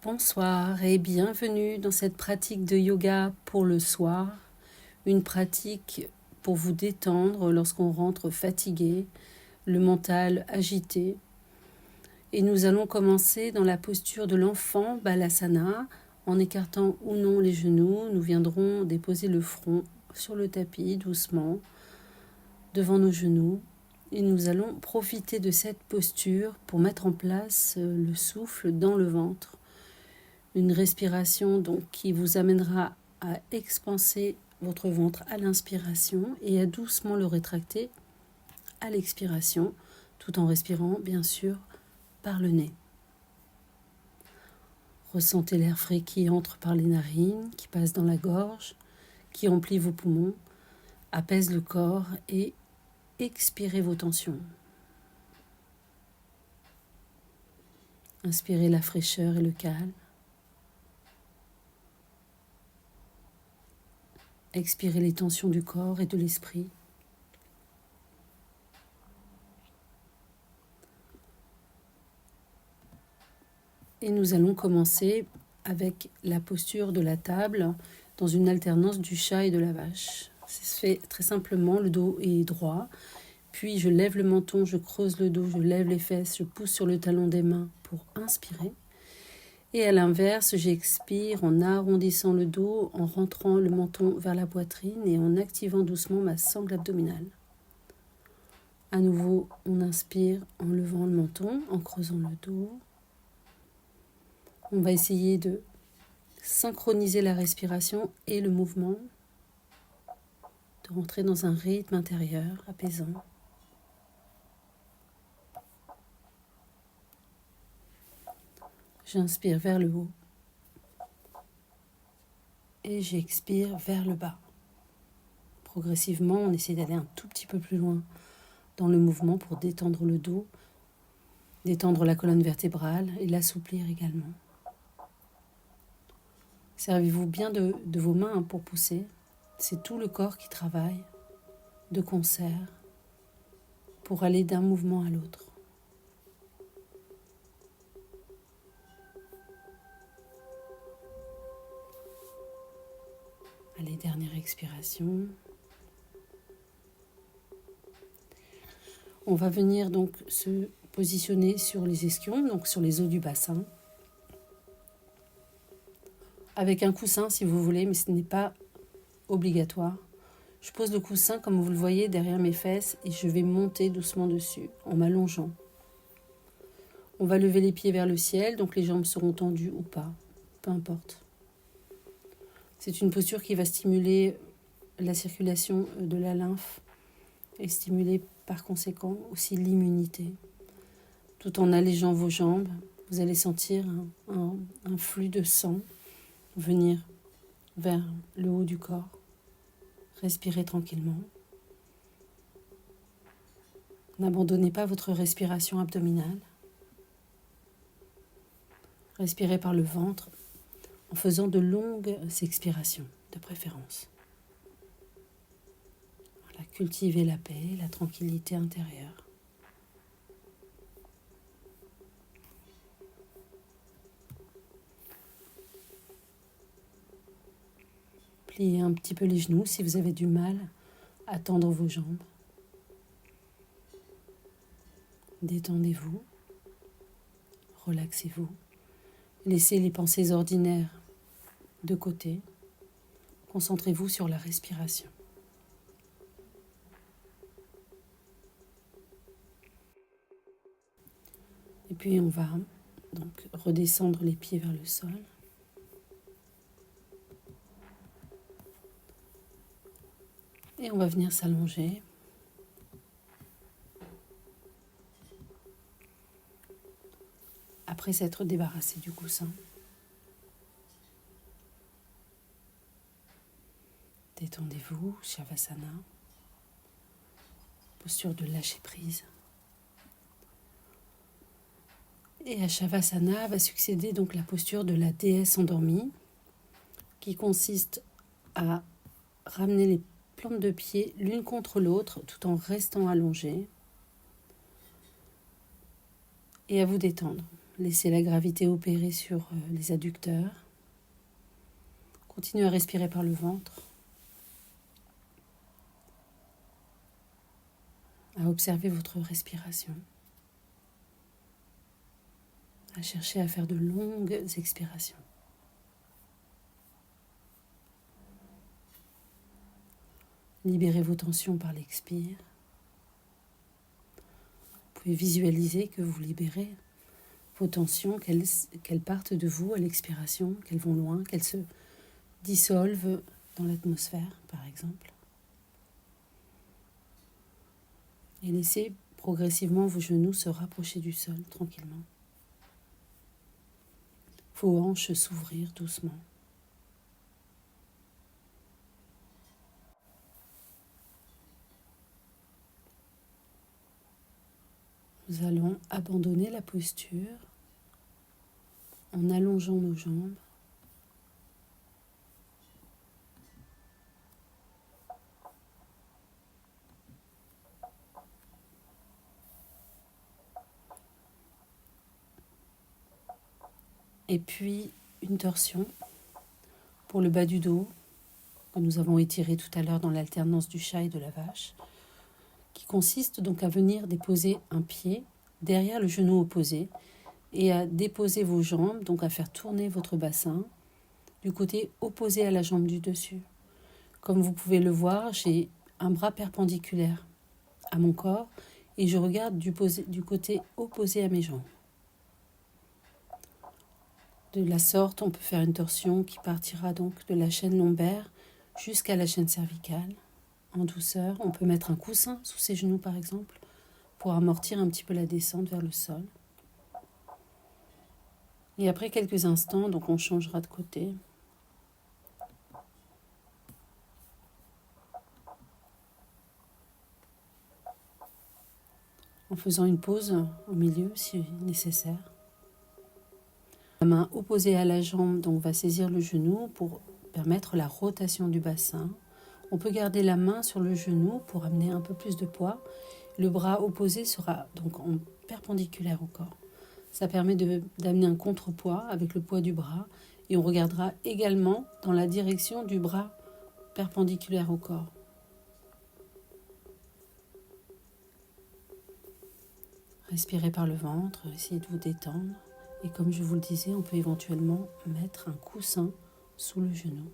Bonsoir et bienvenue dans cette pratique de yoga pour le soir, une pratique pour vous détendre lorsqu'on rentre fatigué, le mental agité. Et nous allons commencer dans la posture de l'enfant Balasana, en écartant ou non les genoux. Nous viendrons déposer le front sur le tapis doucement devant nos genoux. Et nous allons profiter de cette posture pour mettre en place le souffle dans le ventre. Une respiration donc qui vous amènera à expanser votre ventre à l'inspiration et à doucement le rétracter à l'expiration, tout en respirant bien sûr par le nez. Ressentez l'air frais qui entre par les narines, qui passe dans la gorge, qui emplit vos poumons, apaise le corps et expirez vos tensions. Inspirez la fraîcheur et le calme. Expirez les tensions du corps et de l'esprit. Et nous allons commencer avec la posture de la table dans une alternance du chat et de la vache. Ça se fait très simplement, le dos est droit, puis je lève le menton, je creuse le dos, je lève les fesses, je pousse sur le talon des mains pour inspirer. Et à l'inverse, j'expire en arrondissant le dos, en rentrant le menton vers la poitrine et en activant doucement ma sangle abdominale. À nouveau, on inspire en levant le menton, en creusant le dos. On va essayer de synchroniser la respiration et le mouvement, de rentrer dans un rythme intérieur apaisant. J'inspire vers le haut et j'expire vers le bas. Progressivement, on essaie d'aller un tout petit peu plus loin dans le mouvement pour détendre le dos, détendre la colonne vertébrale et l'assouplir également. Servez-vous bien de vos mains pour pousser. C'est tout le corps qui travaille de concert pour aller d'un mouvement à l'autre. Allez, dernière expiration. On va venir donc se positionner sur les ischions, donc sur les os du bassin. Avec un coussin si vous voulez, mais ce n'est pas obligatoire. Je pose le coussin comme vous le voyez derrière mes fesses et je vais monter doucement dessus en m'allongeant. On va lever les pieds vers le ciel, donc les jambes seront tendues ou pas, peu importe. C'est une posture qui va stimuler la circulation de la lymphe et stimuler par conséquent aussi l'immunité. Tout en allégeant vos jambes, vous allez sentir un flux de sang venir vers le haut du corps. Respirez tranquillement. N'abandonnez pas votre respiration abdominale. Respirez par le ventre en faisant de longues expirations, de préférence. Voilà, cultivez la paix, la tranquillité intérieure. Pliez un petit peu les genoux si vous avez du mal à tendre vos jambes. Détendez-vous, relaxez-vous. Laissez les pensées ordinaires de côté. Concentrez-vous sur la respiration. Et puis on va donc redescendre les pieds vers le sol. Et on va venir s'allonger. Après s'être débarrassé du coussin. Détendez-vous, Shavasana. Posture de lâcher prise. Et à Shavasana va succéder donc la posture de la déesse endormie, qui consiste à ramener les plantes de pied l'une contre l'autre tout en restant allongée et à vous détendre. Laissez la gravité opérer sur les adducteurs. Continuez à respirer par le ventre, à observer votre respiration, à chercher à faire de longues expirations. Libérez vos tensions par l'expire. Vous pouvez visualiser que vous libérez vos tensions, qu'elles partent de vous à l'expiration, qu'elles vont loin, qu'elles se dissolvent dans l'atmosphère, par exemple. Et laissez progressivement vos genoux se rapprocher du sol, tranquillement. Vos hanches s'ouvrir doucement. Nous allons abandonner la posture en allongeant nos jambes. Et puis une torsion pour le bas du dos, que nous avons étiré tout à l'heure dans l'alternance du chat et de la vache, qui consiste donc à venir déposer un pied derrière le genou opposé et à déposer vos jambes, donc à faire tourner votre bassin du côté opposé à la jambe du dessus. Comme vous pouvez le voir, j'ai un bras perpendiculaire à mon corps et je regarde du côté opposé à mes jambes. De la sorte, on peut faire une torsion qui partira donc de la chaîne lombaire jusqu'à la chaîne cervicale. En douceur, on peut mettre un coussin sous ses genoux par exemple pour amortir un petit peu la descente vers le sol. Et après quelques instants, donc on changera de côté. En faisant une pause au milieu si nécessaire. La main opposée à la jambe donc va saisir le genou pour permettre la rotation du bassin. On peut garder la main sur le genou pour amener un peu plus de poids. Le bras opposé sera donc en perpendiculaire au corps. Ça permet d'amener un contrepoids avec le poids du bras et on regardera également dans la direction du bras perpendiculaire au corps. Respirez par le ventre, essayez de vous détendre. Et comme je vous le disais, on peut éventuellement mettre un coussin sous le genou.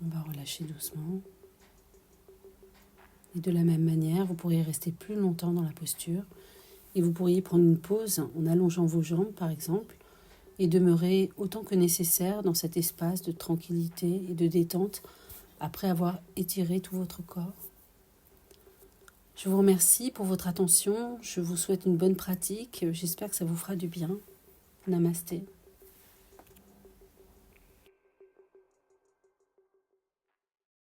On va relâcher doucement. Et de la même manière, vous pourriez rester plus longtemps dans la posture. Et vous pourriez prendre une pause en allongeant vos jambes, par exemple, et demeurer autant que nécessaire dans cet espace de tranquillité et de détente après avoir étiré tout votre corps. Je vous remercie pour votre attention, je vous souhaite une bonne pratique, j'espère que ça vous fera du bien. Namasté.